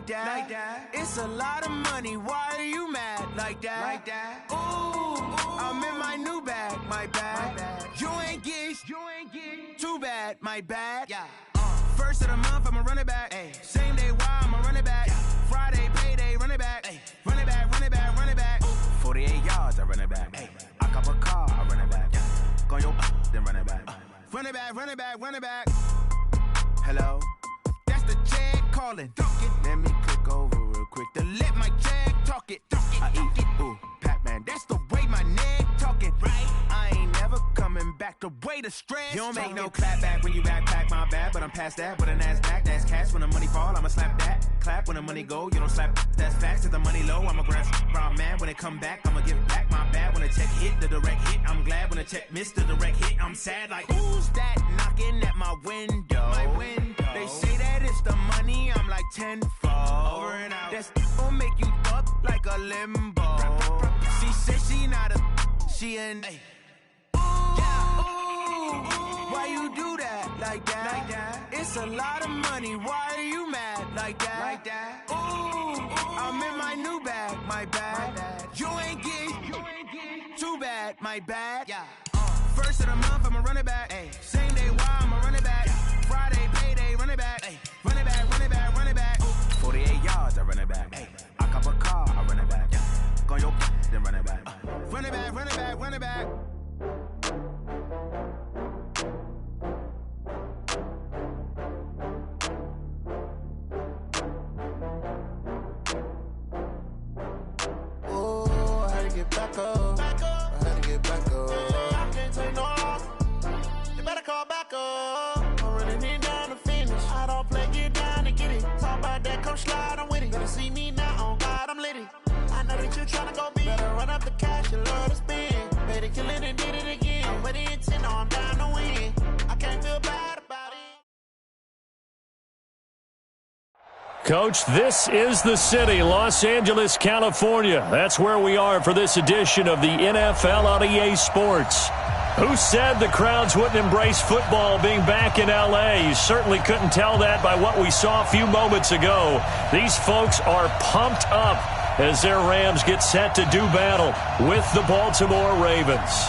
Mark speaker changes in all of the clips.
Speaker 1: that. It's a lot of money. Why are you mad like that? Ooh, I'm in my new bag, my bad. You ain't get too bad, my bad. Yeah. First of the month, I'ma run it back. Ay. Same day, why I'ma run it back. Friday, payday, run it back. Ay. Run it back, run it back, run it back. 48 yards, I run it back. Ay. I cop a car, I run it back. Go your then run it back. Run it back, run it back, run it back. Hello? That's the jag calling. Let me click over real quick to let my jag talk it. I eat it, ooh, Pac-Man. That's the way my neck talking. Right? I ain't never coming back the way the stress. You don't make no clap back when you backpack, my bad. But I'm past that with a NASDAQ. That's cash when the money fall, I'ma slap that. Clap when the money go, you don't slap. That's facts. If the money low, I'ma grab brown man. When it come back, I'ma give back my bad. When the check hit, the direct hit. I'm glad when the check missed the direct hit. I'm sad like, who's that knocking at my window? My window. They say that it's the money, I'm like tenfold. Over and out. That's gon' make you fuck like a limbo. She said she not a, she an. Why you do that like that? It's a lot of money. Why are you mad like that? Ooh, I'm in my new bag, my bad. You ain't get too bad, my bad. Yeah. First of the month, I'ma run it back. Ay. Same day, why I'ma run it back. Friday, payday, run it back. Ay. Run it back, run it back, run it back. 48 yards, I run it back. Ay. I cop a car, I run it back. Go your then run it back. Run it back, run it back, run it back.
Speaker 2: Get back up. I had to get back up. I can't take no loss. You better call back up. I'm running it down to finish. I don't play, get down to get it. Talk about that, come slide, I'm with it. Better see me now, on God, I'm litty. I know that you tryna go big. Better run up the cash, you love to spend. Better kill it and did it again. I'm with the intent, no, I'm down to win. I can't feel bad about it.
Speaker 3: Coach, this is the city, Los Angeles, California. That's where we are for this edition of the NFL on EA Sports. Who said the crowds wouldn't embrace football being back in L.A.? You certainly couldn't tell that by what we saw a few moments ago. These folks are pumped up as their Rams get set to do battle with the Baltimore Ravens.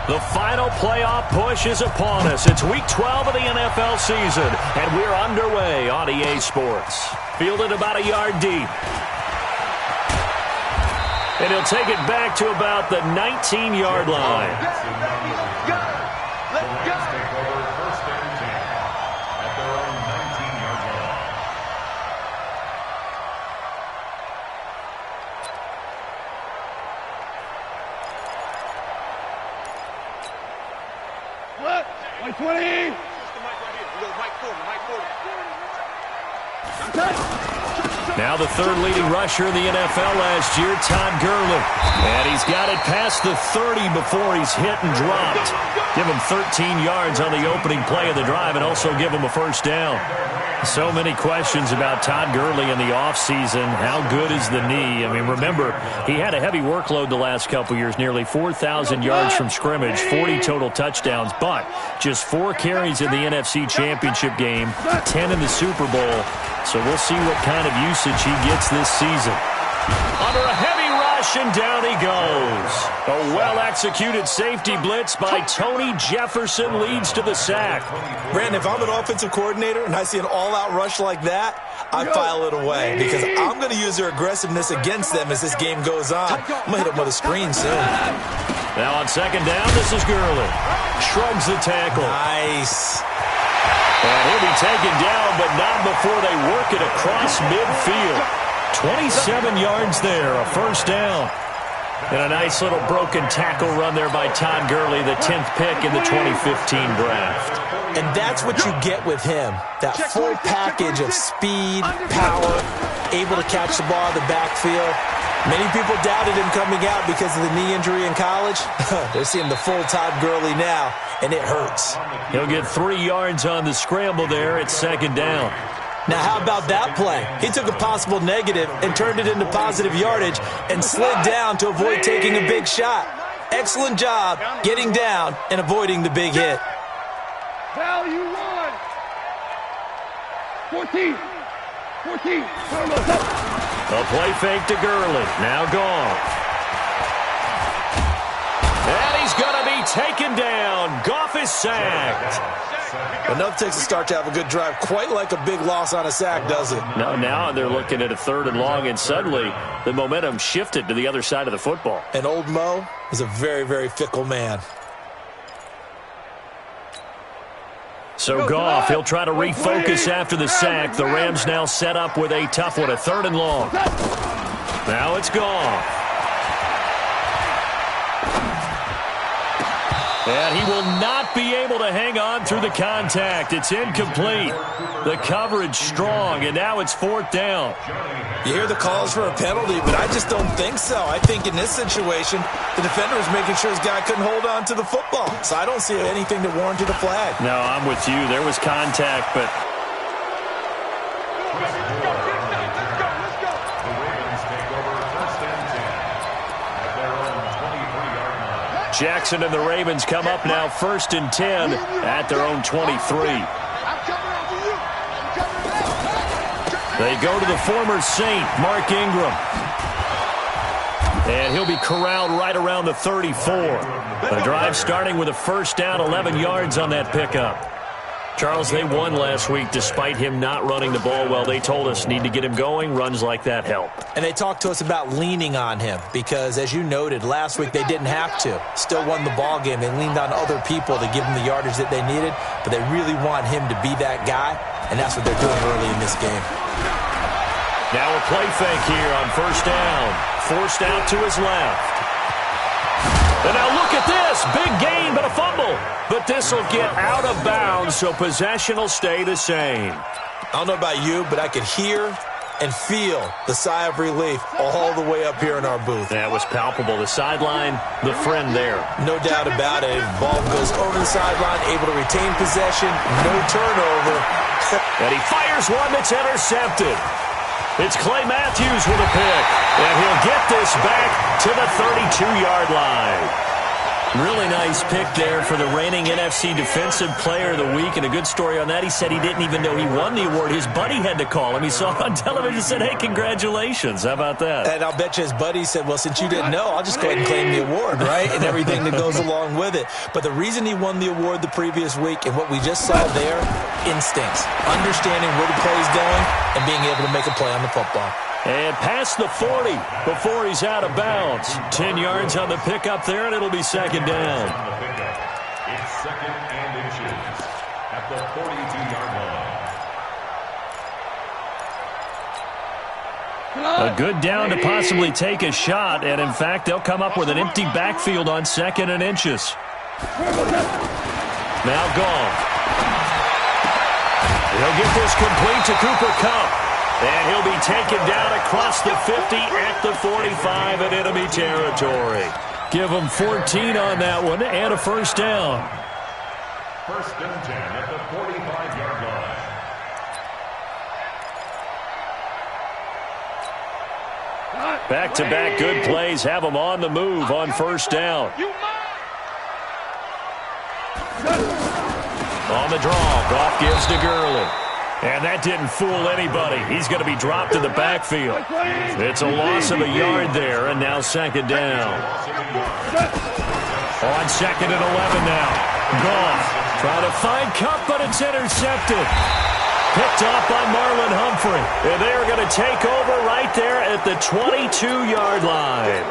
Speaker 3: The final playoff push is upon us. It's week 12 of the NFL season, and we're underway on EA Sports. Fielded about a yard deep. And he'll take it back to about the 19-yard line.
Speaker 4: Let's go! Take over first and 10 at their own 19-yard line.
Speaker 5: What? 120!
Speaker 3: Now the third leading rusher in the NFL last year, Todd Gurley. And he's got it past the 30 before he's hit and dropped. Give him 13 yards on the opening play of the drive and also give him a first down. So many questions about Todd Gurley in the offseason. How good is the knee? I mean, remember, he had a heavy workload the last couple years, nearly 4,000 yards from scrimmage, 40 total touchdowns, but just 4 carries in the NFC Championship game, 10 in the Super Bowl. So we'll see what kind of usage he gets this season. Under a heavy rush, and down he goes. A well-executed safety blitz by Tony Jefferson leads to the sack.
Speaker 6: Brandon, if I'm an offensive coordinator and I see an all-out rush like that, I file it away because I'm going to use their aggressiveness against them as this game goes on. I'm going to hit them with a screen soon.
Speaker 3: Now on second down, this is Gurley. Shrugs the tackle.
Speaker 6: Nice.
Speaker 3: And he'll be taken down, but not before they work it across midfield. 27 yards there, a first down. And a nice little broken tackle run there by Todd Gurley, the 10th pick in the 2015 draft.
Speaker 6: And that's what you get with him, that full package of speed, power, able to catch the ball in the backfield. Many people doubted him coming out because of the knee injury in college. They're seeing the full Todd Gurley now, and it hurts.
Speaker 3: He'll get 3 yards on the scramble there at second down.
Speaker 6: Now, how about that play? He took a possible negative and turned it into positive yardage and slid down to avoid taking a big shot. Excellent job getting down and avoiding the big hit.
Speaker 5: Value 1. 14.
Speaker 3: A play fake to Gurley. Now gone. And he's going to be taken down. Goff is sacked.
Speaker 6: Enough takes a start to have a good drive. Quite like a big loss on a sack, does it?
Speaker 3: No, now they're looking at a 3rd and long, and suddenly the momentum shifted to the other side of the football.
Speaker 6: And old Mo is a very, very fickle man.
Speaker 3: So Goff, he'll try to refocus after the sack. The Rams now set up with a tough one, a 3rd and long. Now it's Goff. And he will not be able to hang on through the contact. It's incomplete. The coverage strong, and now it's 4th down.
Speaker 6: You hear the calls for a penalty, but I just don't think so. I think in this situation, the defender was making sure his guy couldn't hold on to the football. So I don't see anything that warranted a flag.
Speaker 3: No, I'm with you. There was contact, but... Jackson and the Ravens come up now 1st and 10 at their own 23. They go to the former Saint, Mark Ingram. And he'll be corralled right around the 34. The drive starting with a 1st down, 11 yards on that pickup. Charles, they won last week despite him not running the ball well. They told us need to get him going. Runs like that help.
Speaker 6: And they talked to us about leaning on him because, as you noted, last week they didn't have to. Still won the ball game. They leaned on other people to give them the yardage that they needed, but they really want him to be that guy, and that's what they're doing early in this game.
Speaker 3: Now a play fake here on 1st down. Forced out to his left. And now look at this. Big gain, but a fumble. But this will get out of bounds, so possession will stay the same.
Speaker 6: I don't know about you, but I could hear and feel the sigh of relief all the way up here in our booth.
Speaker 3: That was palpable. The sideline, the friend there.
Speaker 6: No doubt about it. Ball goes over the sideline, able to retain possession, no turnover.
Speaker 3: And he fires one that's intercepted. It's Clay Matthews with a pick, and he'll get this back to the 32-yard line. Really nice pick there for the reigning NFC Defensive Player of the Week, and a good story on that. He said he didn't even know he won the award. His buddy had to call him. He saw it on television and said, hey, congratulations. How about that?
Speaker 6: And I'll bet you his buddy said, well, since you didn't know, I'll just go ahead and claim the award, right? And everything that goes along with it. But the reason he won the award the previous week and what we just saw there, instincts, understanding where the play is going and being able to make a play on the football.
Speaker 3: And past the 40 before he's out of bounds. 10 yards on the pickup there, and it'll be 2nd down.
Speaker 4: It's 2nd and inches at the 42-yard line.
Speaker 3: A good down to possibly take a shot, and in fact, they'll come up with an empty backfield on 2nd and inches. Now gone. He'll get this complete to Cooper Kupp. And he'll be taken down across the 50 at the 45 in enemy territory. Give him 14 on that one and a 1st down.
Speaker 4: 1st and 10 at the 45-yard line.
Speaker 3: Back-to-back good plays have them on the move on 1st down. On the draw, Goff gives to Gurley. And that didn't fool anybody. He's going to be dropped in the backfield. It's a loss of a yard there, and now 2nd down. On 2nd and 11 now. Goff trying to find Kupp, but it's intercepted. Picked off by Marlon Humphrey. And they're going to take over right there at the 22-yard line.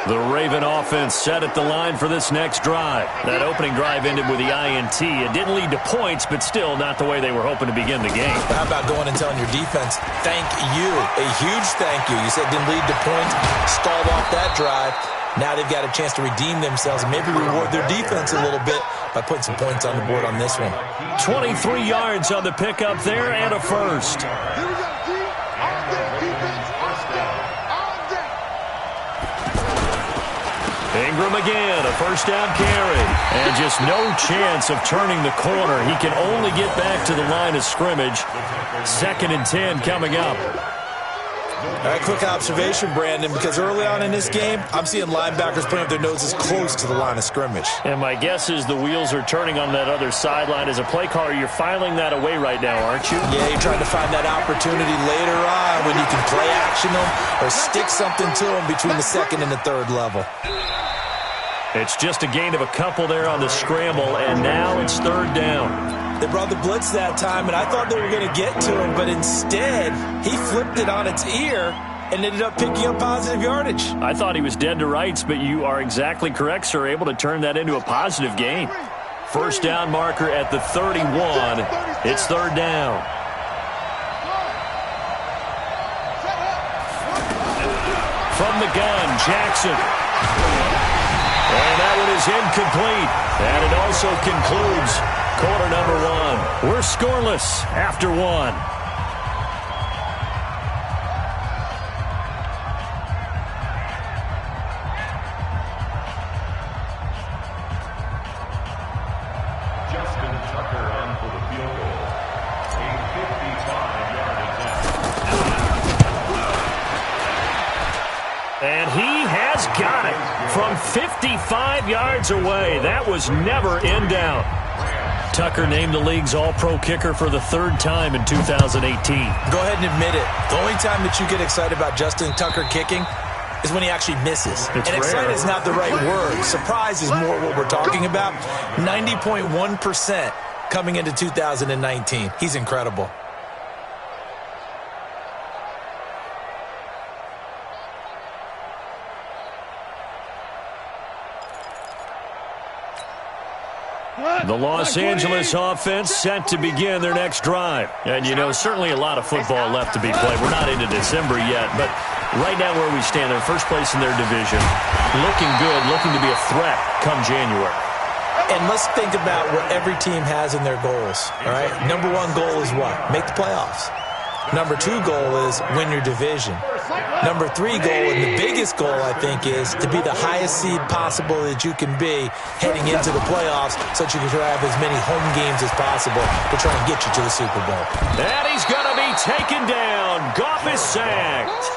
Speaker 3: The Raven offense set at the line for this next drive. That opening drive ended with the INT. It didn't lead to points, but still not the way they were hoping to begin the game.
Speaker 6: How about going and telling your defense, thank you, a huge thank you. You said didn't lead to points, stalled off that drive. Now they've got a chance to redeem themselves and maybe reward their defense a little bit by putting some points on the board on this one.
Speaker 3: 23 yards on the pickup there and a 1st. Ingram again, a first down carry. And just no chance of turning the corner. He can only get back to the line of scrimmage. 2nd and 10 coming up.
Speaker 6: All right, quick observation, Brandon, because early on in this game, I'm seeing linebackers putting up their noses close to the line of scrimmage.
Speaker 3: And my guess is the wheels are turning on that other sideline. As a play caller, you're filing that away right now, aren't you?
Speaker 6: Yeah, you're trying to find that opportunity later on when you can play action them or stick something to them between the 2nd and the 3rd level.
Speaker 3: It's just a gain of a couple there on the scramble, and now it's 3rd down.
Speaker 6: They brought the blitz that time, and I thought they were going to get to him, but instead, he flipped it on its ear and ended up picking up positive yardage.
Speaker 3: I thought he was dead to rights, but you are exactly correct, sir, able to turn that into a positive gain. First down marker at the 31. It's 3rd down. From the gun, Jackson. And that one is incomplete. And it also concludes quarter number 1. We're scoreless after 1.
Speaker 4: Justin Tucker on for the field goal. A 55-yard attempt.
Speaker 3: And he has got it from 55 yards away. That was never in doubt. Tucker named the league's all-pro kicker for the 3rd time in 2018.
Speaker 6: Go ahead and admit it. The only time that you get excited about Justin Tucker kicking is when he actually misses.
Speaker 3: It's
Speaker 6: and excited is not the right word. Surprise is more what we're talking about. 90.1% coming into 2019. He's incredible.
Speaker 3: The Los Angeles offense set to begin their next drive. And, you know, certainly a lot of football left to be played. We're not into December yet, but right now where we stand, they're first place in their division. Looking good, looking to be a threat come January.
Speaker 6: And let's think about what every team has in their goals, all right? Number 1 goal is what? Make the playoffs. Number 2 goal is win your division. Number 3 goal, and the biggest goal, I think, is to be the highest seed possible that you can be heading into the playoffs so that you can have as many home games as possible to try and get you to the Super Bowl.
Speaker 3: And he's going to be taken down. Goff is sacked.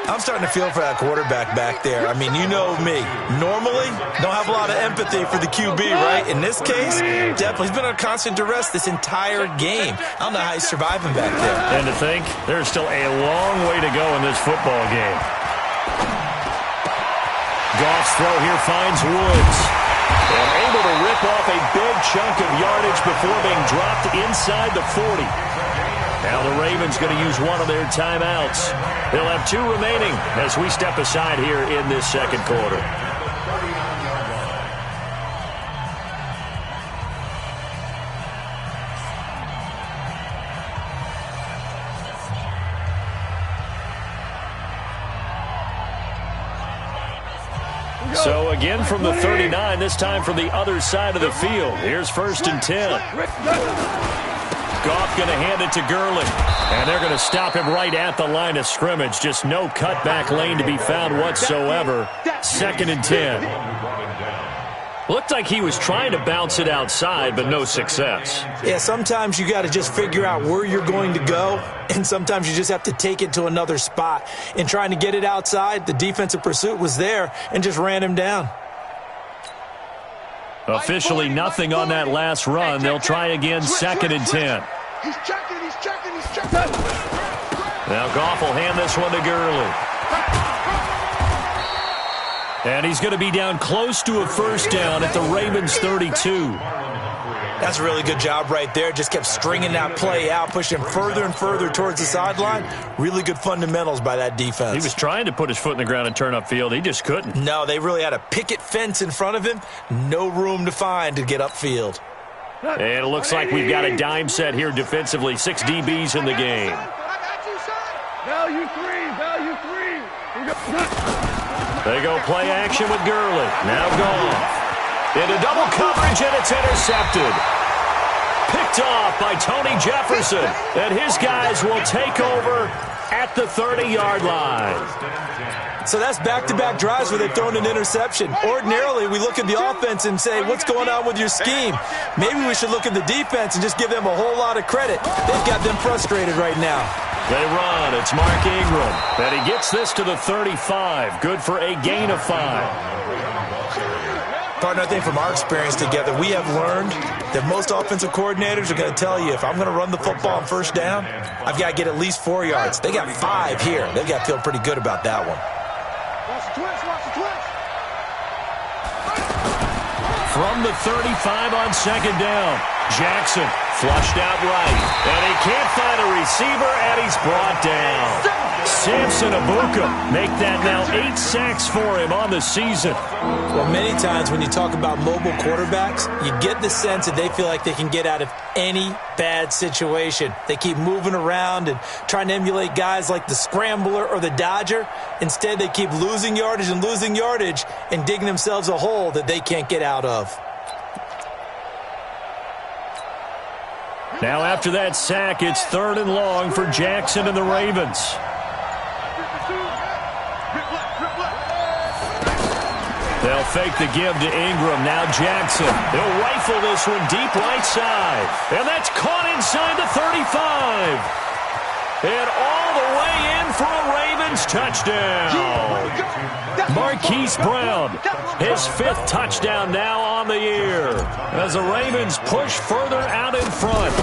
Speaker 6: I'm starting to feel for that quarterback back there. I mean, you know me. Normally, don't have a lot of empathy for the QB, right? In this case, definitely. He's been under constant duress this entire game. I don't know how he's surviving back there.
Speaker 3: And to think, there's still a long way to go in this football game. Goff's throw here finds Woods. And able to rip off a big chunk of yardage before being dropped inside the 40. Now the Ravens going to use one of their timeouts. They'll have 2 remaining as we step aside here in this 2nd quarter. So again from the 39, this time from the other side of the field. Here's 1st and 10. Goff going to hand it to Gurley. And they're going to stop him right at the line of scrimmage. Just no cutback lane to be found whatsoever. 2nd and 10. Looked like he was trying to bounce it outside, but no success.
Speaker 6: Yeah, sometimes you got to just figure out where you're going to go, and sometimes you just have to take it to another spot. In trying to get it outside, the defensive pursuit was there and just ran him down.
Speaker 3: Officially nothing on that last run. They'll try again, 2nd and 10.
Speaker 5: He's checking.
Speaker 3: Now Goff will hand this one to Gurley. And he's going to be down close to a first down at the Ravens 32.
Speaker 6: That's a really good job right there. Just kept stringing that play out, pushing further and further towards the sideline. Really good fundamentals by that defense.
Speaker 3: He was trying to put his foot in the ground and turn upfield. He just couldn't.
Speaker 6: No, they really had a picket fence in front of him. No room to find to get upfield.
Speaker 3: And it looks like we've got a dime set here defensively. 6 DBs in the game.
Speaker 5: Value 3.
Speaker 3: They go play action with Gurley. Now Goff. Into double coverage, and it's intercepted. Picked off by Tony Jefferson. And his guys will take over at the 30-yard line.
Speaker 6: So that's back-to-back drives where they've thrown an interception. Ordinarily, we look at the offense and say, what's going on with your scheme? Maybe we should look at the defense and just give them a whole lot of credit. They've got them frustrated right now.
Speaker 3: They run. It's Mark Ingram. And he gets this to the 35. Good for a gain of 5.
Speaker 6: Partner, I think from our experience together, we have learned that most offensive coordinators are going to tell you, if I'm going to run the football on first down, I've got to get at least 4 yards. They got 5 here. They've got to feel pretty good about that one.
Speaker 3: From the 35 on second down, Jackson flushed out right. And he can't find a receiver, and he's brought down. Samson Abuka make that now 8 sacks for him on the season.
Speaker 6: Well, many times when you talk about mobile quarterbacks, you get the sense that they feel like they can get out of any bad situation. They keep moving around and trying to emulate guys like the Scrambler or the Dodger. Instead, they keep losing yardage and digging themselves a hole that they can't get out of.
Speaker 3: Now after that sack, it's 3rd and long for Jackson and the Ravens. They'll fake the give to Ingram. Now Jackson. They'll rifle this one deep right side. And that's caught inside the 35. And all the way in for a Ravens touchdown. Marquise Brown, his 5th touchdown now on the year, as the Ravens push further out in front.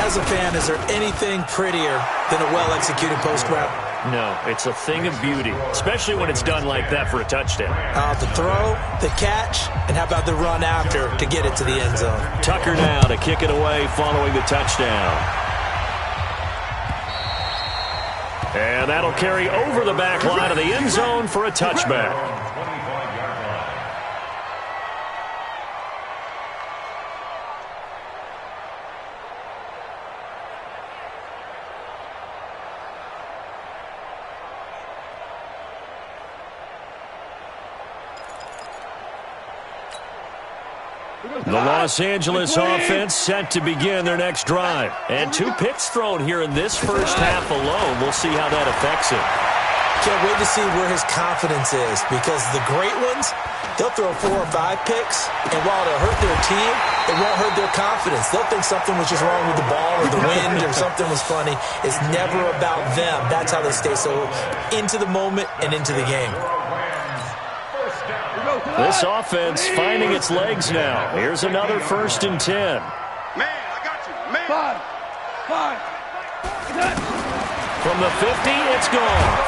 Speaker 6: As a fan, is there anything prettier than a well-executed post route?
Speaker 3: No, it's a thing of beauty, especially when it's done like that for a touchdown.
Speaker 6: The throw, the catch, and how about the run after to get it to the end zone?
Speaker 3: Tucker now to kick it away following the touchdown. And that'll carry over the back line of the end zone for a touchback. The Los Angeles offense set to begin their next drive. And 2 picks thrown here in this first half alone. We'll see how that affects it.
Speaker 6: Can't wait to see where his confidence is, because the great ones, they'll throw 4 or 5 picks, and while it'll hurt their team, it won't hurt their confidence. They'll think something was just wrong with the ball or the wind or something was funny. It's never about them. That's how they stay so into the moment and into the game.
Speaker 3: This offense finding its legs now. Here's another 1st and 10.
Speaker 5: Man, I got you. Man. 5.
Speaker 3: From the 50, it's gone.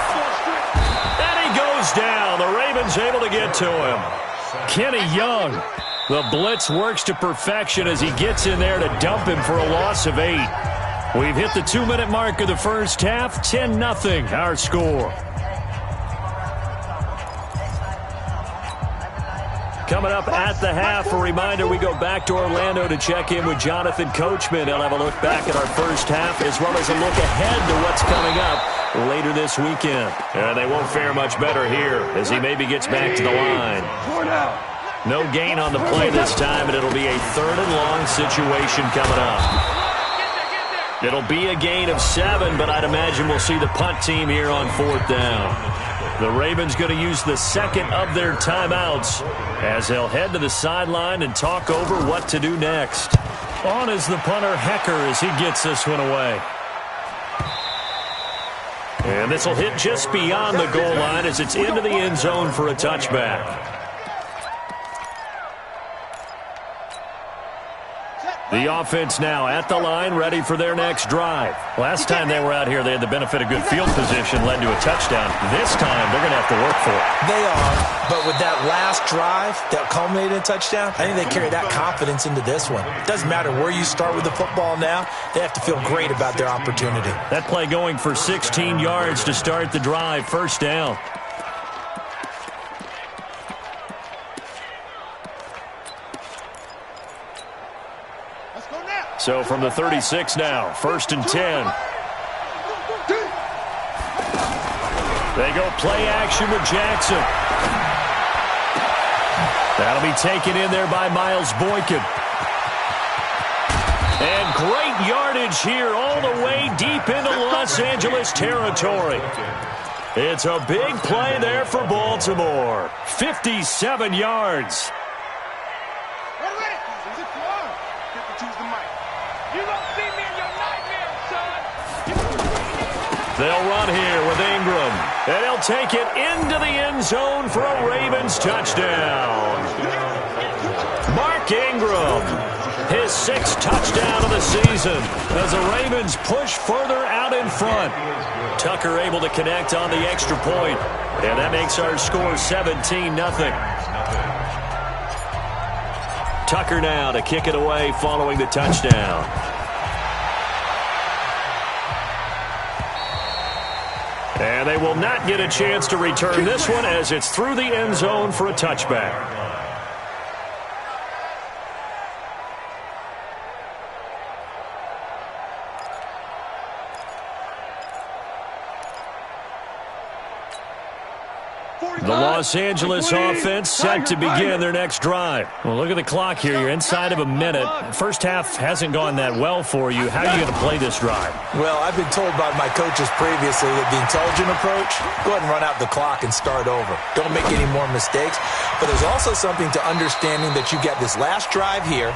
Speaker 3: And he goes down. The Ravens able to get to him. Kenny Young. The blitz works to perfection as he gets in there to dump him for a loss of 8. We've hit the 2-minute mark of the first half. 10-0 our score. Coming up at the half, a reminder, we go back to Orlando to check in with Jonathan Coachman. He'll have a look back at our first half as well as a look ahead to what's coming up later this weekend. And they won't fare much better here as he maybe gets back to the line. No gain on the play this time, and it'll be a 3rd and long situation coming up. It'll be a gain of 7, but I'd imagine we'll see the punt team here on 4th down. The Ravens going to use the 2nd of their timeouts as they'll head to the sideline and talk over what to do next. On is the punter, Hecker, as he gets this one away. And this will hit just beyond the goal line as it's into the end zone for a touchback. The offense now at the line, ready for their next drive. Last time they were out here, they had the benefit of good field position, led to a touchdown. This time, they're going to have to work for it.
Speaker 6: They are, but with that last drive that culminated in a touchdown, I think they carry that confidence into this one. It doesn't matter where you start with the football now. They have to feel great about their opportunity.
Speaker 3: That play going for 16 yards to start the drive, 1st down. So from the 36 now, 1st and 10. They go play action with Jackson. That'll be taken in there by Miles Boykin. And great yardage here all the way deep into Los Angeles territory. It's a big play there for Baltimore. 57 yards. They'll run here with Ingram. And he'll take it into the end zone for a Ravens touchdown. Mark Ingram, his 6th touchdown of the season as the Ravens push further out in front. Tucker able to connect on the extra point, and that makes our score 17-0. Tucker now to kick it away following the touchdown. And they will not get a chance to return this one as it's through the end zone for a touchback. The Los Angeles offense set to begin their next drive. Well, look at the clock here. You're inside of a minute. First half hasn't gone that well for you. How are you going to play this drive?
Speaker 6: Well, I've been told by my coaches previously that the intelligent approach, go ahead and run out the clock and start over. Don't make any more mistakes. But there's also something to understanding that you get this last drive here.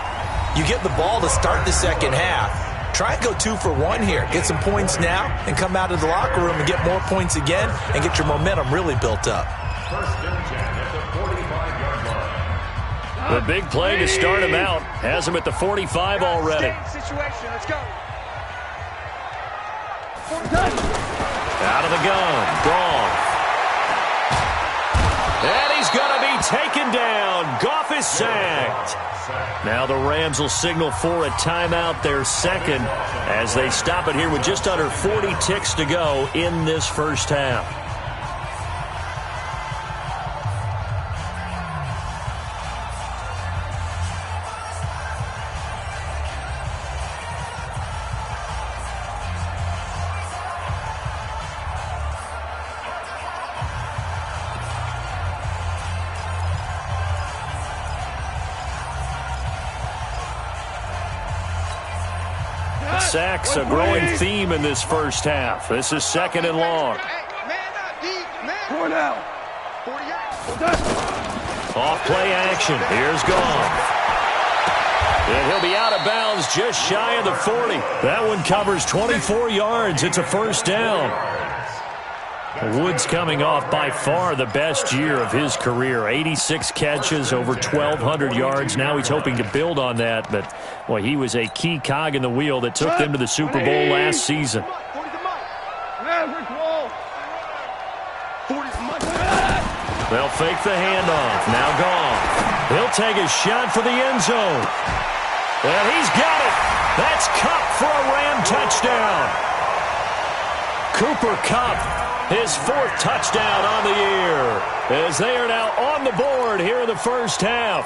Speaker 6: You get the ball to start the second half. Try and go 2 for 1 here. Get some points now and come out of the locker room and get more points again and get your momentum really built up.
Speaker 4: First and 10 at the 45-yard line.
Speaker 3: The big play to start him out has him at the 45 already.
Speaker 5: Situation. Let's go.
Speaker 3: Out of the gun. Goff. And he's going to be taken down. Goff is sacked. Now the Rams will signal for a timeout, their second, as they stop it here with just under 40 ticks to go in this first half. Sacks, a growing theme in this first half. This is 2nd and long. Off play action. Here's Goff. And he'll be out of bounds just shy of the 40. That one covers 24 yards. It's a first down. Woods coming off by far the best year of his career. 86 catches, over 1,200 yards. Now he's hoping to build on that, but boy, he was a key cog in the wheel that took them to the Super Bowl last season. They'll fake the handoff. Now Goff. He'll take a shot for the end zone. And he's got it. That's Kupp for a Ram touchdown. Cooper Kupp, his 4th touchdown on the year, as they are now on the board here in the first half.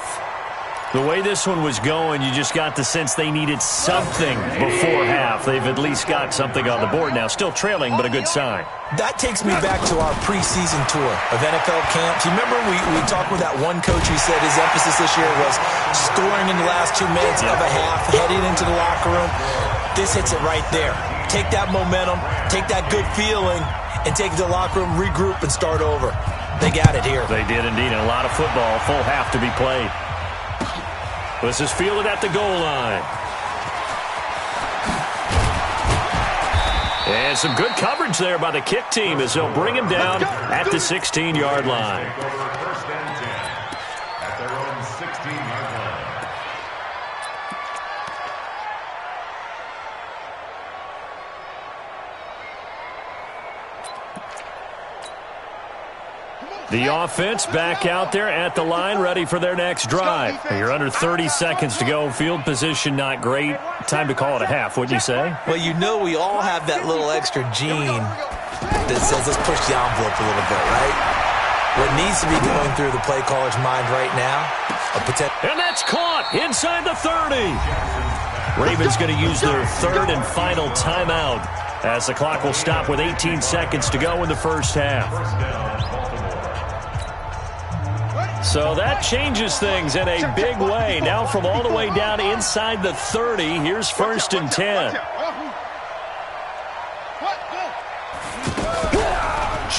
Speaker 3: The way this one was going, you just got the sense they needed something before half. They've at least got something on the board now. Still trailing, but a good sign.
Speaker 6: That takes me back to our preseason tour of NFL camps. You remember we talked with that one coach who said his emphasis this year was scoring in the last 2 minutes of a half, heading into the locker room. This hits it right there. Take that momentum, take that good feeling, and take it to the locker room, regroup, and start over. They got it here.
Speaker 3: They did indeed, and a lot of football, full half to be played. This is fielded at the goal line. And some good coverage there by the kick team as they'll bring him down at the 16-yard line.
Speaker 4: First and 10 at their own 16-yard line.
Speaker 3: The offense back out there at the line, ready for their next drive. You're under 30 seconds to go. Field position not great. Time to call it a half, wouldn't you say?
Speaker 6: Well, you know we all have that little extra gene that says let's push the envelope a little bit, right? What needs to be going through the play caller's mind right now,
Speaker 3: and that's caught inside the 30. Ravens going to use their 3rd and final timeout as the clock will stop with 18 seconds to go in the first half. So that changes things in a big way. Now from all the way down inside the 30, here's 1st and 10.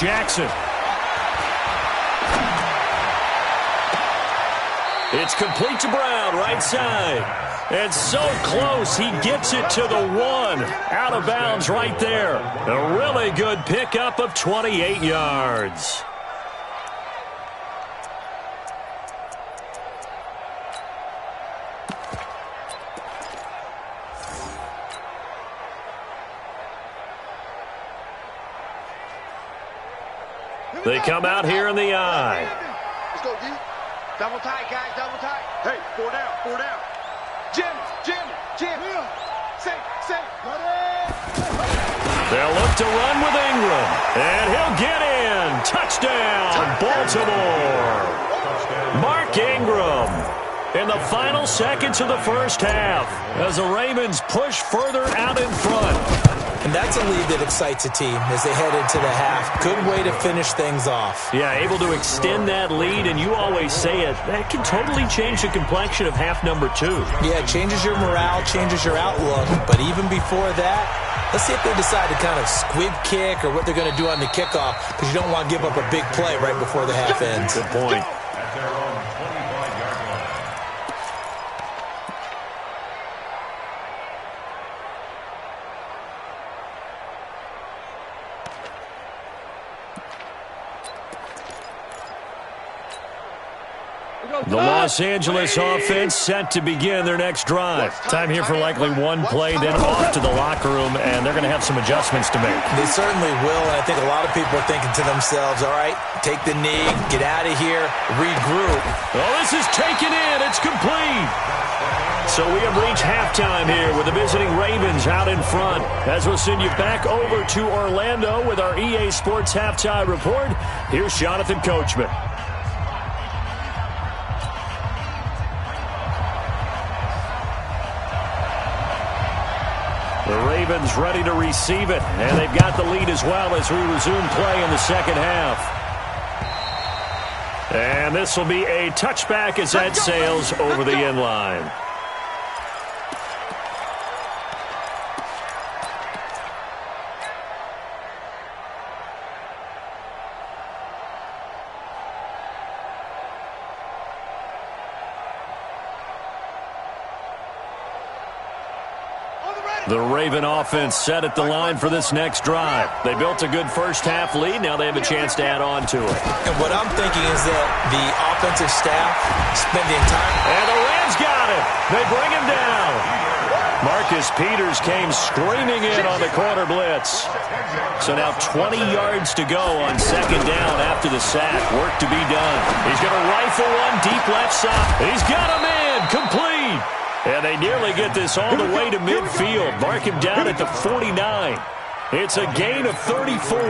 Speaker 3: Jackson. It's complete to Brown, right side. And so close, he gets it to the 1. Out of bounds right there. A really good pickup of 28 yards. They come out here in the eye.
Speaker 5: Let's go, D. Double tight, guys, double tight. Hey, 4 down, 4 down. Jim. Safe.
Speaker 3: They'll look to run with Ingram. And he'll get in. Touchdown, Baltimore. Mark Ingram in the final seconds of the first half as the Ravens push further out in front.
Speaker 6: And that's a lead that excites a team as they head into the half. Good way to finish things off.
Speaker 3: Yeah, able to extend that lead, and you always say it, that can totally change the complexion of half number 2.
Speaker 6: Yeah, it changes your morale, changes your outlook. But even before that, let's see if they decide to kind of squib kick or what they're going to do on the kickoff, because you don't want to give up a big play right before the half ends.
Speaker 3: Good point.
Speaker 4: At their own 25-yard line.
Speaker 3: The Los Angeles offense set to begin their next drive. Time here for likely one play, then off to the locker room, and they're going to have some adjustments to make.
Speaker 6: They certainly will, and I think a lot of people are thinking to themselves, all right, take the knee, get out of here, regroup.
Speaker 3: Oh, this is taken in. It's complete. So we have reached halftime here with the visiting Ravens out in front. As we'll send you back over to Orlando with our EA Sports Halftime Report, here's Jonathan Coachman. The Ravens ready to receive it, and they've got the lead as well as we resume play in the second half. And this will be a touchback as that sails over the end line. The Raven offense set at the line for this next drive. They built a good first half lead. Now they have a chance to add on to it.
Speaker 6: And what I'm thinking is that the offensive staff spending time.
Speaker 3: And the Rams got it. They bring him down. Marcus Peters came screaming in on the corner blitz. So now 20 yards to go on second down after the sack. Work to be done. He's going to rifle one deep left side. He's got him in. Complete. And they nearly get this all the way to midfield. Mark him down at the 49. It's a gain of 34.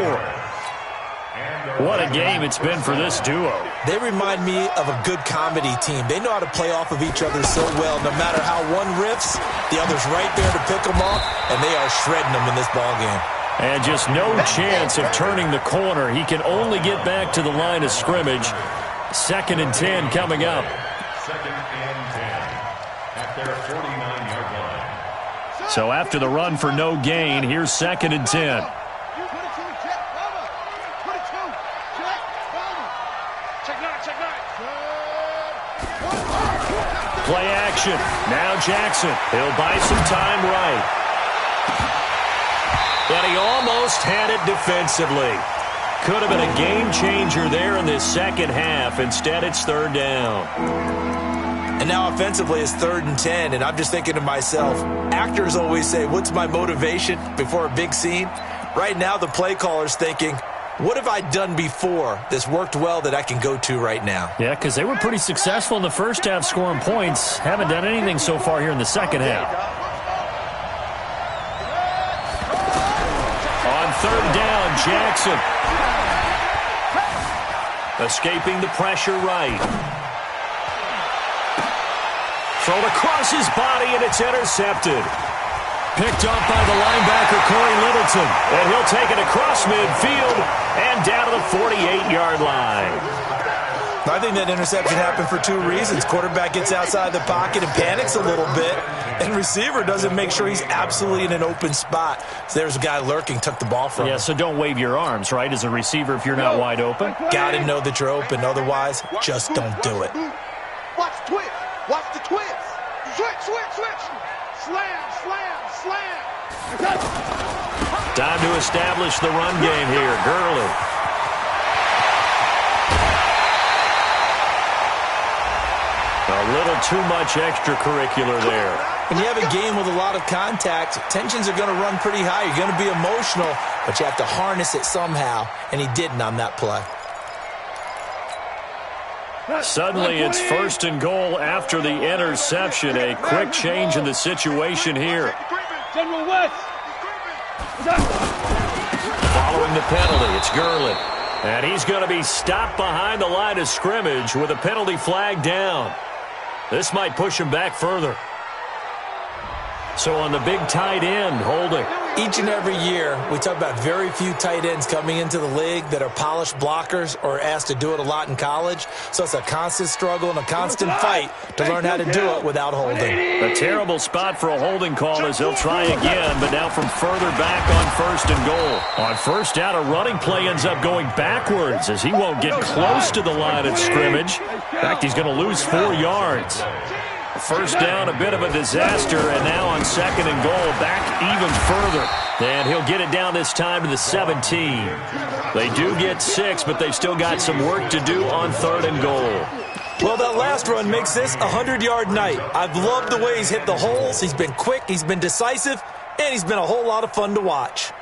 Speaker 3: What a game it's been for this duo.
Speaker 6: They remind me of a good comedy team. They know how to play off of each other so well. No matter how one riffs, the other's right there to pick them off, and they are shredding them in this ballgame.
Speaker 3: And just no chance of turning the corner. He can only get back to the line of scrimmage. 2nd and 10 coming up.
Speaker 4: 2nd and 10 at their 49-yard line.
Speaker 3: So after the run for no gain, here's 2nd and 10. Play action. Now Jackson. He'll buy some time right. And he almost had it defensively. Could have been a game changer there in this second half. Instead, it's 3rd down.
Speaker 6: And now offensively it's 3rd and 10, and I'm just thinking to myself, actors always say, what's my motivation before a big scene? Right now the play caller's thinking, what have I done before that's worked well that I can go to right now?
Speaker 3: Yeah, because they were pretty successful in the first half scoring points. Haven't done anything so far here in the second half. On 3rd down, Jackson. Escaping the pressure right. Thrown across his body, and it's intercepted. Picked up by the linebacker, Corey Littleton. And he'll take it across midfield and down to the 48-yard line.
Speaker 6: I think that interception happened for two reasons. Quarterback gets outside the pocket and panics a little bit, and receiver doesn't make sure he's absolutely in an open spot. So there's a guy lurking, took the ball from him.
Speaker 3: Yeah, so don't wave your arms, right, as a receiver if you're not wide open.
Speaker 6: Got to know that you're open. Otherwise, just don't do it.
Speaker 5: Watch the twist. Watch the twist. Switch, switch, switch. Slam, slam, slam.
Speaker 3: Time to establish the run game here. Gurley. A little too much extracurricular there.
Speaker 6: When you have a game with a lot of contact, tensions are going to run pretty high. You're going to be emotional, but you have to harness it somehow, and he didn't on that play.
Speaker 3: Suddenly it's 1st and goal after the interception. A quick change in the situation here.
Speaker 5: General West.
Speaker 3: Following the penalty, it's Gurley. And he's going to be stopped behind the line of scrimmage with a penalty flag down. This might push him back further. So on the big tight end, holding.
Speaker 6: Each and every year, we talk about very few tight ends coming into the league that are polished blockers or asked to do it a lot in college. So it's a constant struggle and a constant fight to learn how to do it without holding.
Speaker 3: A terrible spot for a holding call as he'll try again, but now from further back on 1st and goal. On 1st down, a running play ends up going backwards as he won't get close to the line of scrimmage. In fact, he's going to lose 4 yards. 1st down, a bit of a disaster, and now on 2nd and goal, back even further. And he'll get it down this time to the 17. They do get 6, but they've still got some work to do on 3rd and goal.
Speaker 6: Well, that last run makes this a 100-yard night. I've loved the way he's hit the holes. He's been quick, he's been decisive, and he's been a whole lot of fun to watch.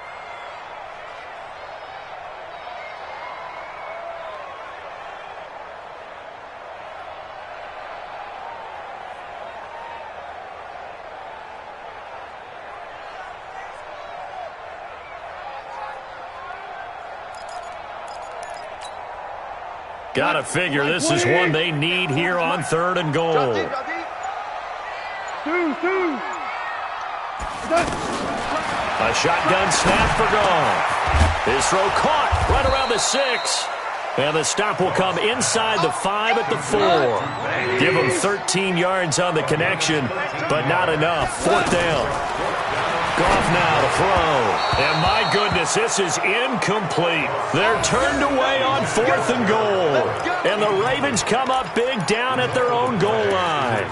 Speaker 3: Gotta figure this is one they need here on 3rd and goal. A shotgun snap for Goff. His throw caught right around the 6. And the stop will come inside the 5 at the 4. Give him 13 yards on the connection, but not enough. 4th down. Goff now to throw. And my goodness, this is incomplete. They're turned away on 4th and goal. And the Ravens come up big down at their own goal line.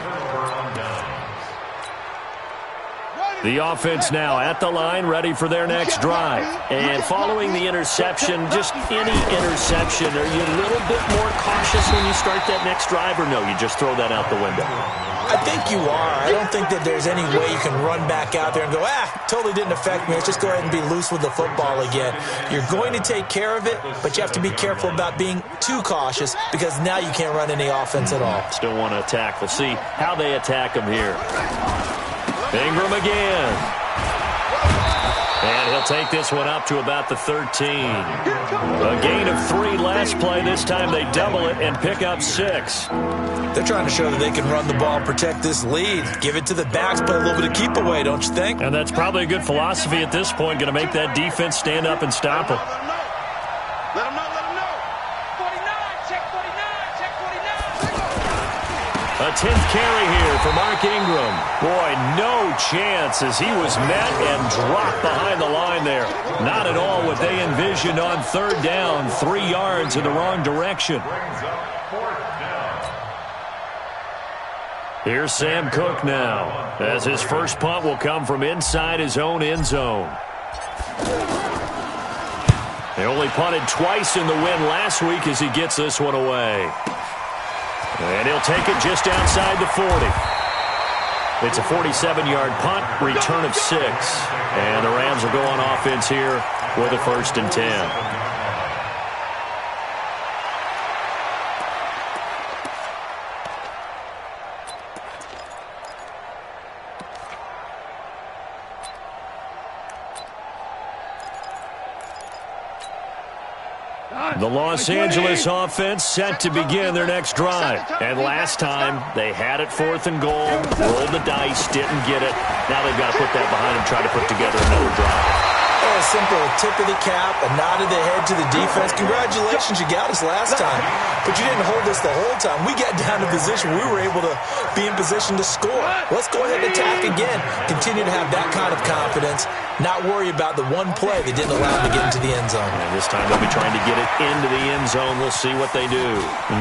Speaker 3: The offense now at the line, ready for their next drive. And following the interception, just any interception, are you a little bit more cautious when you start that next drive, or no, you just throw that out the window?
Speaker 6: I think you are. I don't think that there's any way you can run back out there and go, totally didn't affect me. Let's just go ahead and be loose with the football again. You're going to take care of it, but you have to be careful about being too cautious because now you can't run any offense at all.
Speaker 3: Still want to attack. We'll see how they attack him here. Ingram again. And he'll take this one up to about the 13. A gain of 3 last play. This time they double it and pick up 6.
Speaker 6: They're trying to show that they can run the ball and protect this lead. Give it to the backs, play a little bit of keep away, don't you think?
Speaker 3: And that's probably a good philosophy at this point. Going to make that defense stand up and stop them.
Speaker 5: Let them know, let them know. 49, check 49, check 49.
Speaker 3: A 10th carry here for Mark Ingram. Boy, no chance as he was met and dropped behind the line there. Not at all what they envisioned on 3rd down. 3 yards in the wrong direction. Here's Sam Cook now, as his first punt will come from inside his own end zone. They only punted twice in the win last week as he gets this one away. And he'll take it just outside the 40. It's a 47-yard punt, return of 6. And the Rams will go on offense here with a 1st and 10. The Los Angeles offense set to begin their next drive. And last time, they had it 4th and goal, rolled the dice, didn't get it. Now they've got to put that behind them, try to put together another drive.
Speaker 6: Oh, a simple tip of the cap, a nod of the head to the defense. Congratulations, you got us last time, but you didn't hold us the whole time. We got down to position. We were able to be in position to score. Let's go ahead and attack again. Continue to have that kind of confidence, not worry about the one play that didn't allow them to get into the end zone.
Speaker 3: And this time they'll be trying to get it into the end zone. We'll see what they do.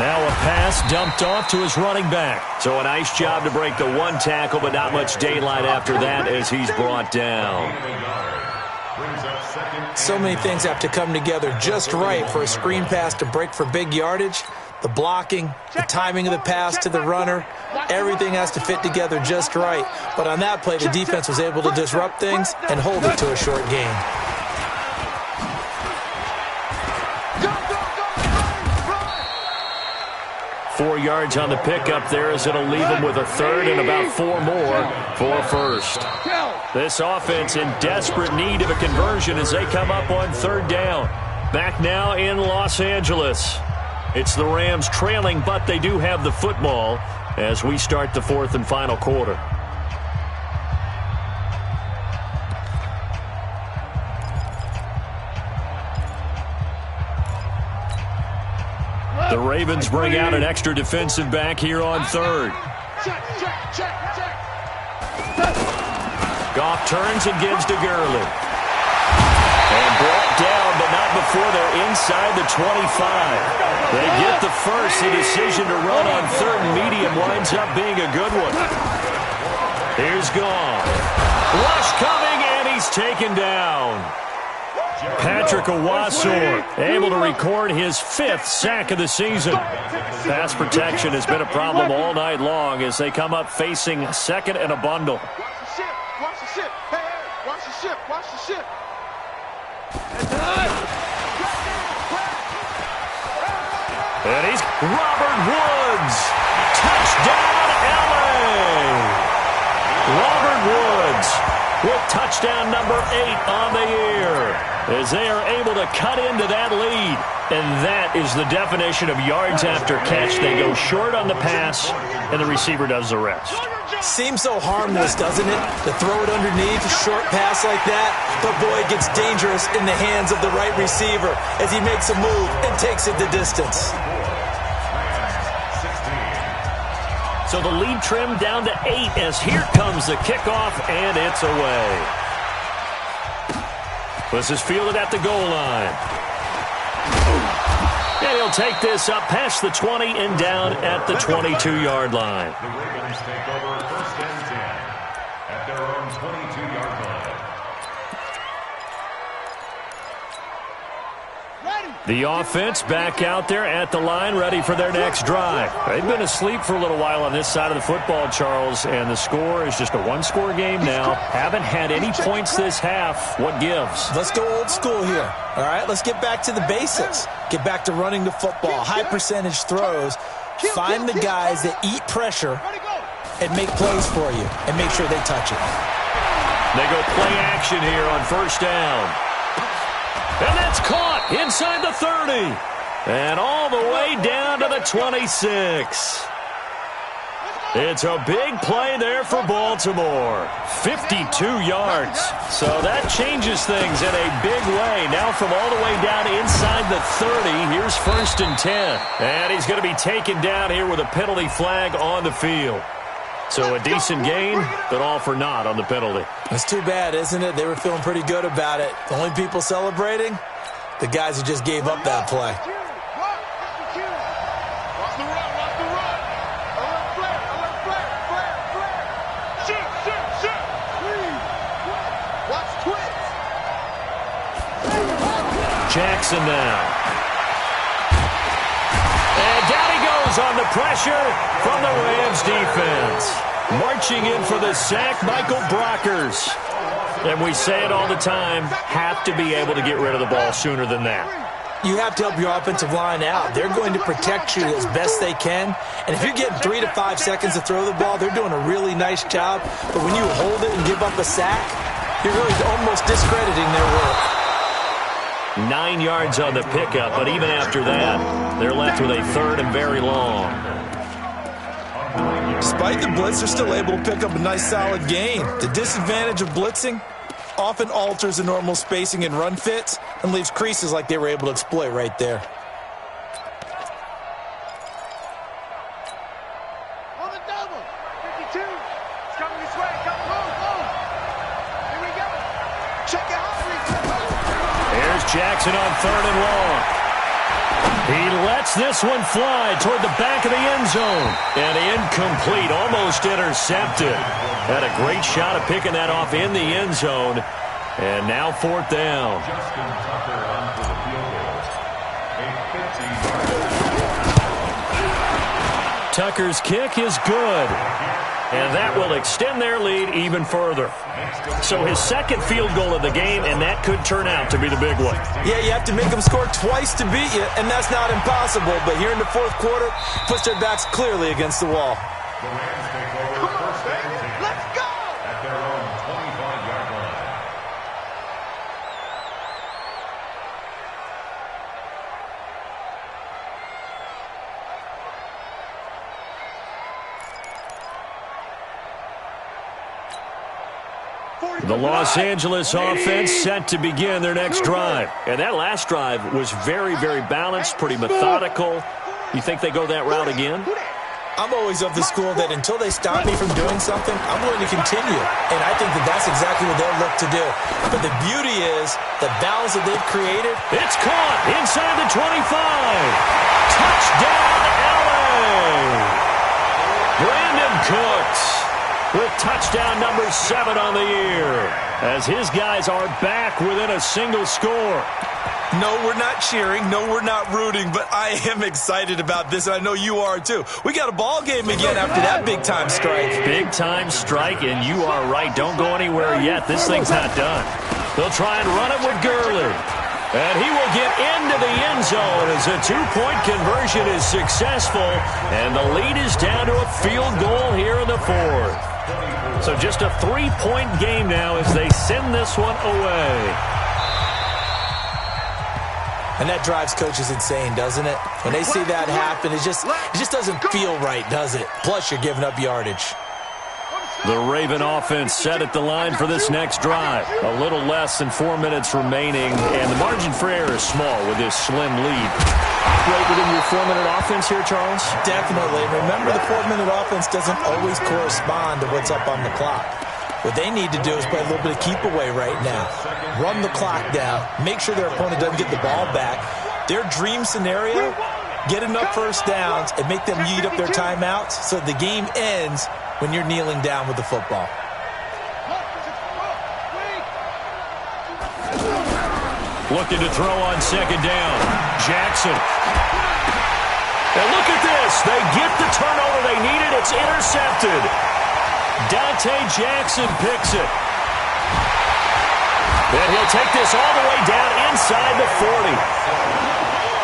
Speaker 3: Now a pass dumped off to his running back. So a nice job to break the one tackle, but not much daylight after that as he's brought down.
Speaker 6: So many things have to come together just right for a screen pass to break for big yardage. The blocking, the timing of the pass to the runner, everything has to fit together just right. But on that play, the defense was able to disrupt things and hold it to a short gain.
Speaker 3: Four yards on the pickup there as it'll leave them with a third and about four more for first. This offense in desperate need of a conversion as they come up on third down. Back now in Los Angeles. It's the Rams trailing, but they do have the football as we start the fourth and final quarter. The Ravens bring out an extra defensive back here on third. Goff turns and gives to Gurley. And brought down, but not before they're inside the 25. They get the first. The decision to run on third and medium winds up being a good one. Here's Goff. Rush coming, and he's taken down. Patrick Owasor able to record his 5th sack of the season. Pass protection has been a problem all night long as they come up facing second and a bundle.
Speaker 5: Watch the ship. Hey, watch the ship. Watch the ship.
Speaker 3: And he's Robert Woods. Touchdown, LA. Robert Woods with touchdown number 8 on the year as they are able to cut into that lead. And that is the definition of yards after catch. They go short on the pass, and the receiver does the rest.
Speaker 6: Seems so harmless, doesn't it? To throw it underneath, a short pass like that. But boy, it gets dangerous in the hands of the right receiver as he makes a move and takes it the distance.
Speaker 3: So the lead trimmed down to 8 as here comes the kickoff, and it's away. This is fielded at the goal line. And he'll take this up past the 20 and down at the 22-yard line.
Speaker 4: The Ravens take over first and 10 at their own 22-yard line.
Speaker 3: The offense back out there at the line, ready for their next drive. They've been asleep for a little while on this side of the football, Charles, and the score is just a one-score game now. Haven't had any points this half. What gives?
Speaker 6: Let's go old school here. All right, let's get back to the basics. Get back to running the football, high-percentage throws. Find the guys that eat pressure and make plays for you and make sure they touch it.
Speaker 3: They go play action here on first down. And that's caught inside the 30. And all the way down to the 26. It's a big play there for Baltimore. 52 yards. So that changes things in a big way. Now from all the way down inside the 30, here's first and 10. And he's going to be taken down here with a penalty flag on the field. So a decent gain, but all for naught on the penalty.
Speaker 6: It's too bad, isn't it? They were feeling pretty good about it. The only people celebrating, the guys who just gave up that play.
Speaker 3: Jackson now. And down he goes on the pressure from the Rams defense. Marching in for the sack, Michael Brockers. And we say it all the time, have to be able to get rid of the ball sooner than that.
Speaker 6: You have to help your offensive line out. They're going to protect you as best they can. And if you're getting 3 to 5 seconds to throw the ball, they're doing a really nice job. But when you hold it and give up a sack, you're really almost discrediting their work.
Speaker 3: 9 yards on the pickup, but even after that, they're left with a third and very long.
Speaker 6: Despite the blitz, they're still able to pick up a nice solid gain. The disadvantage of blitzing, often alters the normal spacing and run fits and leaves creases like they were able to exploit right there.
Speaker 5: On the double. 52. It's coming this way. Come on. Here we go. Check it out.
Speaker 3: Here's Jackson on 3rd and long. He lets this one fly toward the back of the end zone. And incomplete, almost intercepted. Had a great shot of picking that off in the end zone. And now 4th down.
Speaker 4: Justin Tucker on for the field goal. A 50-yard.
Speaker 3: Tucker's kick is good. And that will extend their lead even further. So his 2nd field goal of the game, and that could turn out to be the big one.
Speaker 6: Yeah, you have to make them score twice to beat you, and that's not impossible. But here in the 4th quarter, push their backs clearly against the wall.
Speaker 4: The Rams take over first and 10.
Speaker 5: Let's go.
Speaker 4: At their own 25-yard line.
Speaker 3: The Los Angeles offense set to begin their next drive. And that last drive was very, very balanced, pretty methodical. You think they go that route again?
Speaker 6: I'm always of the school that until they stop me from doing something, I'm willing to continue. And I think that that's exactly what they'll look to do. But the beauty is the balance that they've created.
Speaker 3: It's caught inside the 25. Touchdown, LA! Brandon Cooks with touchdown number 7 on the year, as his guys are back within a single score.
Speaker 6: No, we're not cheering. No, we're not rooting. But I am excited about this, and I know you are too. We got a ball game again after that big-time strike.
Speaker 3: Big-time strike, and you are right. Don't go anywhere yet. This thing's not done. They'll try and run it with Gurley. And he will get into the end zone as a 2-point conversion is successful. And the lead is down to a field goal here in the 4th. So just a 3-point game now as they send this one away.
Speaker 6: And that drives coaches insane, doesn't it? When they see that happen, it just doesn't feel right, does it? Plus, you're giving up yardage.
Speaker 3: The Raven offense set at the line for this next drive. A little less than 4 minutes remaining, and the margin for error is small with this slim lead. Operate within your 4-minute offense here, Charles?
Speaker 6: Definitely. Remember, the 4-minute offense doesn't always correspond to what's up on the clock. What they need to do is play a little bit of keep away right now. Run the clock down. Make sure their opponent doesn't get the ball back. Their dream scenario, get enough first downs and make them eat up their timeouts so the game ends when you're kneeling down with the football.
Speaker 3: Looking to throw on 2nd down. Jackson. And look at this. They get the turnover they needed. It's intercepted. Dante Jackson picks it. And he'll take this all the way down inside the 40.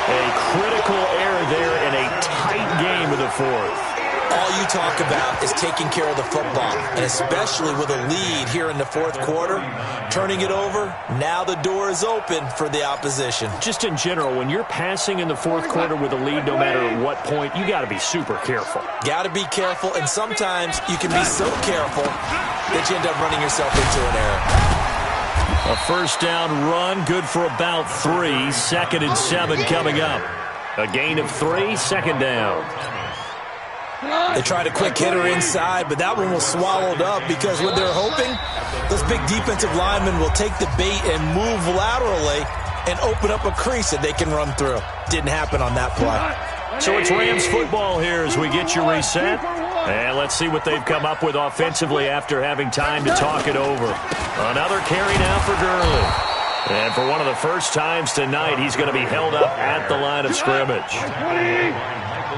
Speaker 3: A critical error there in a tight game of the 4th.
Speaker 6: All you talk about is taking care of the football, and especially with a lead here in the 4th quarter, turning it over, now the door is open for the opposition.
Speaker 3: Just in general, when you're passing in the 4th quarter with a lead, no matter what point, you got to be super careful.
Speaker 6: Got to be careful, and sometimes you can be so careful that you end up running yourself into an error.
Speaker 3: A 1st down run, good for about 3. 2nd and 7 coming up. A gain of 3, 2nd down.
Speaker 6: They tried a quick hitter inside, but that one was swallowed up because what they're hoping, those big defensive linemen will take the bait and move laterally and open up a crease that they can run through. Didn't happen on that play.
Speaker 3: So it's Rams football here as we get you reset. And let's see what they've come up with offensively after having time to talk it over. Another carry now for Gurley. And for one of the first times tonight, he's going to be held up at the line of scrimmage.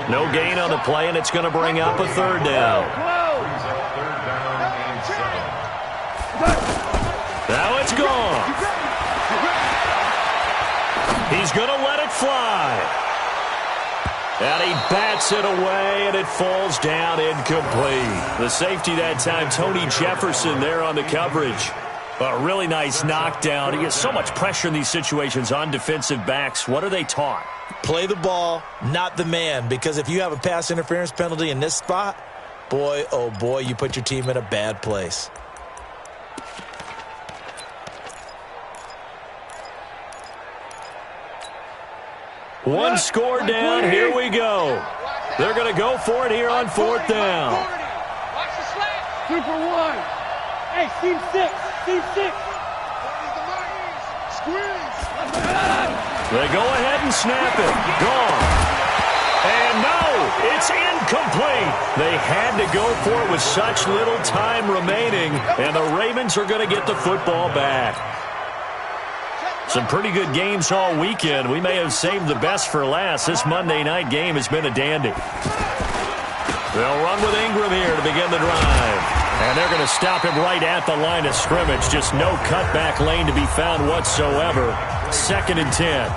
Speaker 3: No gain on the play, and it's going to bring up a 3rd down. Now it's gone. He's going to let it fly. And he bats it away, and it falls down incomplete. The safety that time, Tony Jefferson there on the coverage. A really nice knockdown. He gets so much pressure in these situations on defensive backs. What are they taught?
Speaker 6: Play the ball, not the man, because if you have a pass interference penalty in this spot, boy, oh boy, you put your team in a bad place.
Speaker 3: One score down. Here we go. They're going to go for it here on 4th down.
Speaker 5: Watch the slant. 2 for 1. Hey, team 6. Team 6. Squeeze.
Speaker 3: They go ahead and snap it. Gone. And no, it's incomplete. They had to go for it with such little time remaining, and the Ravens are going to get the football back. Some pretty good games all weekend. We may have saved the best for last. This Monday night game has been a dandy. They'll run with Ingram here to begin the drive. And they're going to stop him right at the line of scrimmage. Just no cutback lane to be found whatsoever. 2nd and 10.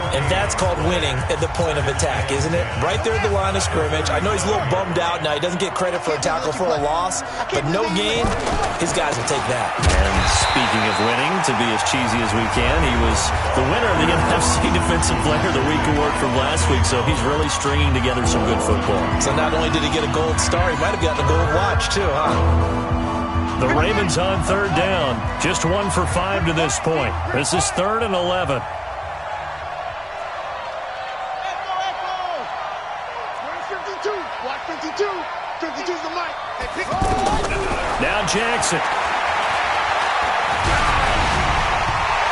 Speaker 6: And that's called winning at the point of attack, isn't it? Right there at the line of scrimmage. I know he's a little bummed out now. He doesn't get credit for a tackle for a loss, but no gain, his guys will take that.
Speaker 3: And speaking of winning, to be as cheesy as we can, he was the winner of the NFC Defensive Player of the Week award from last week, so he's really stringing together some good football.
Speaker 6: So not only did he get a gold star, he might have gotten a gold watch too, huh?
Speaker 3: The Ravens on 3rd down. Just 1 for 5 to this point. This is 3rd and 11.
Speaker 5: Watch 52. 52's the mic. Hey, pick.
Speaker 3: Now Jackson.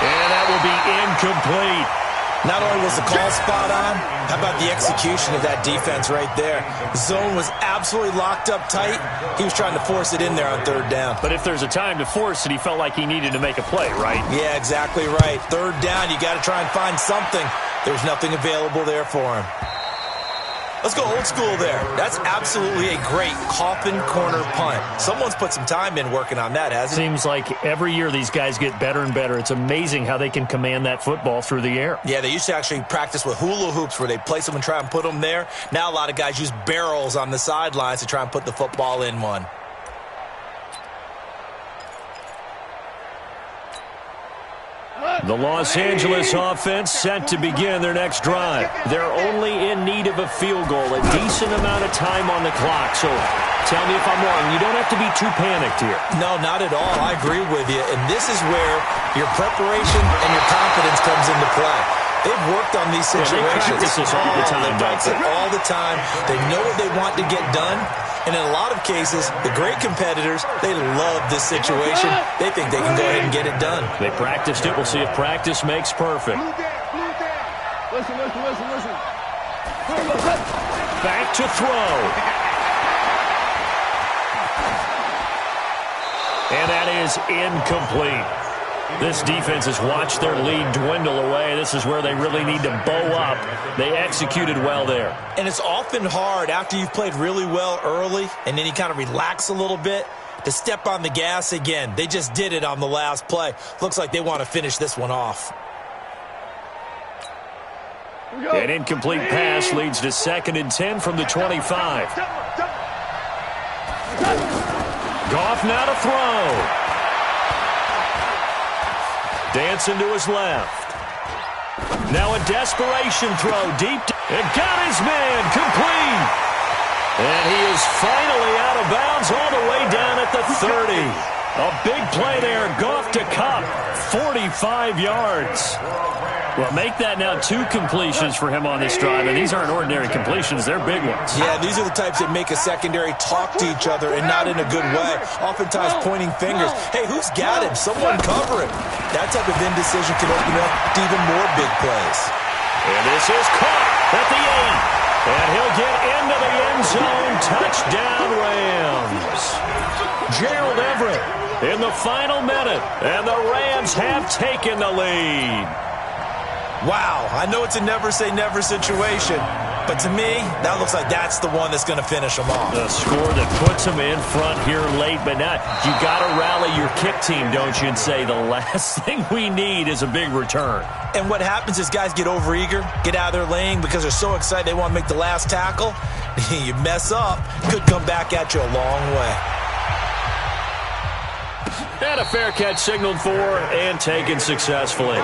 Speaker 3: And that will be incomplete.
Speaker 6: Not only was the call spot on, how about the execution of that defense right there? The zone was absolutely locked up tight. He was trying to force it in there on 3rd down.
Speaker 3: But if there's a time to force it, he felt like he needed to make a play, right?
Speaker 6: Yeah, exactly right. 3rd down, you got to try and find something. There's nothing available there for him. Let's go old school there. That's absolutely a great coffin corner punt. Someone's put some time in working on that, hasn't he?
Speaker 3: Seems like every year these guys get better and better. It's amazing how they can command that football through the air.
Speaker 6: Yeah, they used to actually practice with hula hoops where they place them and try and put them there. Now a lot of guys use barrels on the sidelines to try and put the football in one.
Speaker 3: The Los Angeles offense set to begin their next drive. They're only in need of a field goal, a decent amount of time on the clock. So tell me if I'm wrong. You don't have to be too panicked here.
Speaker 6: No, not at all. I agree with you. And this is where your preparation and your confidence comes into play. They've worked on these situations.
Speaker 3: They practice this all the time.
Speaker 6: They practice it all the time. They know what they want to get done. And in a lot of cases, the great competitors, they love this situation. They think they can go ahead and get it done.
Speaker 3: They practiced it. We'll see if practice makes perfect.
Speaker 5: Listen.
Speaker 3: Back to throw. And that is incomplete. This defense has watched their lead dwindle away. This is where they really need to bow up. They executed well there.
Speaker 6: And it's often hard after you've played really well early and then you kind of relax a little bit to step on the gas again. They just did it on the last play. Looks like they want to finish this one off.
Speaker 3: An incomplete pass leads to 2nd and 10 from the 25. Goff now to throw. Dancing to his left. Now a desperation throw deep. And got his man complete. And he is finally out of bounds all the way down at the 30. A big play there. Goff to Cup. 45 yards. Well, make that now 2 completions for him on this drive. And these aren't ordinary completions. They're big ones.
Speaker 6: Yeah, these are the types that make a secondary talk to each other and not in a good way. Oftentimes pointing fingers. Hey, who's got him? Someone cover him. That type of indecision can open up to even more big plays.
Speaker 3: And this is caught at the 8. And he'll get into the end zone. Touchdown, Rams. Gerald Everett in the final minute. And the Rams have taken the lead.
Speaker 6: Wow, I know it's a never-say-never situation, but to me, that looks like that's the one that's going to finish them off.
Speaker 3: The score that puts them in front here late, but not. You got to rally your kick team, don't you, and say the last thing we need is a big return.
Speaker 6: And what happens is guys get overeager, get out of their lane because they're so excited they want to make the last tackle. You mess up, could come back at you a long way.
Speaker 3: And a fair catch signaled for and taken successfully.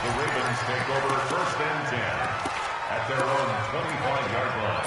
Speaker 4: The Ravens take over 1st and 10 at their own 25-yard line.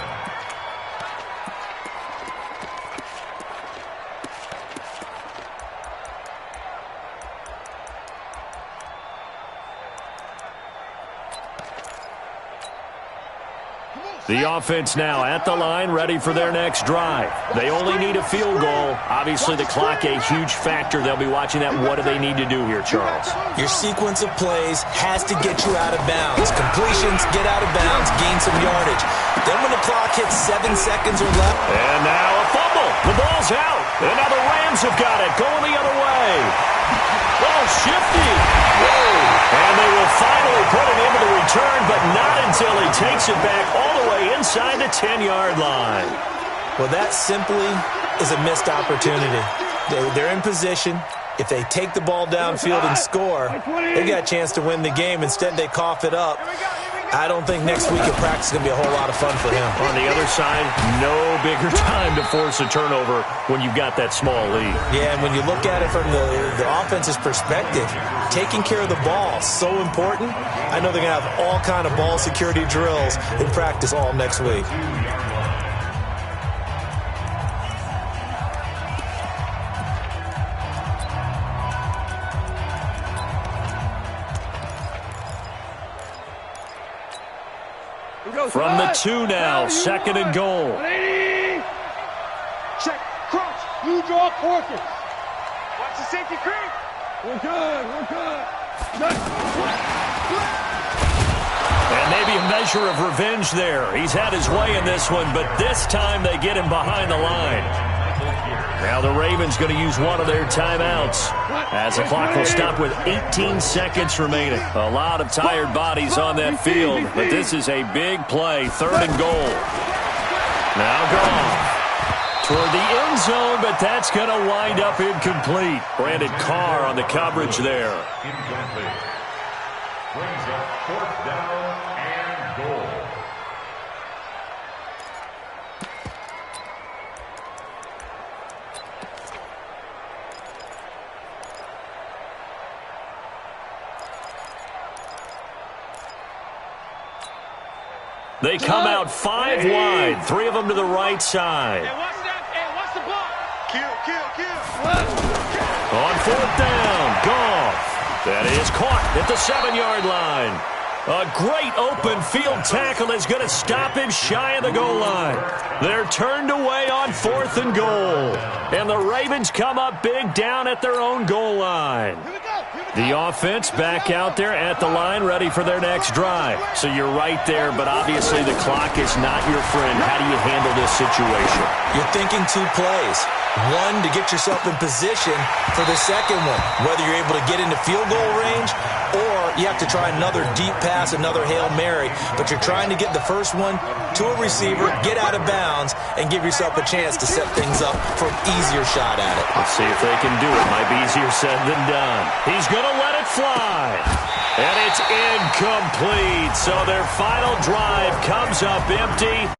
Speaker 3: The offense now at the line, ready for their next drive. They only need a field goal. Obviously, the clock a huge factor. They'll be watching that. What do they need to do here, Charles?
Speaker 6: Your sequence of plays has to get you out of bounds. Completions, get out of bounds, gain some yardage. Then when the clock hits 7 seconds or less.
Speaker 3: And now a fumble. The ball's out. And now the Rams have got it, going the other way. Oh, shifty. Whoa. And they will finally put it into the return, but not until he takes it back all the way inside the 10-yard line.
Speaker 6: Well, that simply is a missed opportunity. They're in position. If they take the ball downfield and score, they got a chance to win the game. Instead, they cough it up. I don't think next week at practice is going to be a whole lot of fun for him.
Speaker 3: On the other side, no bigger time to force a turnover when you've got that small lead.
Speaker 6: Yeah, and when you look at it from the offense's perspective, taking care of the ball is so important. I know they're going to have all kind of ball security drills in practice all next week.
Speaker 3: From the 2 now, 2nd and goal.
Speaker 5: Check, crunch, you draw quarters. Watch the safety creep. We're good.
Speaker 3: And maybe a measure of revenge there. He's had his way in this one, but this time they get him behind the line. Now the Ravens going to use one of their timeouts as the clock will stop with 18 seconds remaining. A lot of tired bodies on that field, but this is a big play, 3rd and goal. Now gone toward the end zone, but that's going to wind up incomplete. Brandon Carr on the coverage there.
Speaker 4: Incomplete. Brings up 4th down and goal.
Speaker 3: They come out 5 wide, 3 of them to the right side.
Speaker 5: Hey, watch the block. Kill.
Speaker 3: On 4th down, Goff. That is caught at the 7-yard line. A great open field tackle is going to stop him shy of the goal line. They're turned away on 4th and goal. And the Ravens come up big down at their own goal line. The offense back out there at the line, ready for their next drive. So you're right there, but obviously the clock is not your friend. How do you handle this situation?
Speaker 6: You're thinking 2 plays. One, to get yourself in position for the second one, whether you're able to get into field goal range or you have to try another deep pass, another Hail Mary, but you're trying to get the first one to a receiver, get out of bounds, and give yourself a chance to set things up for an easier shot at it.
Speaker 3: Let's see if they can do it. Might be easier said than done. He's going to let it fly. And it's incomplete. So their final drive comes up empty.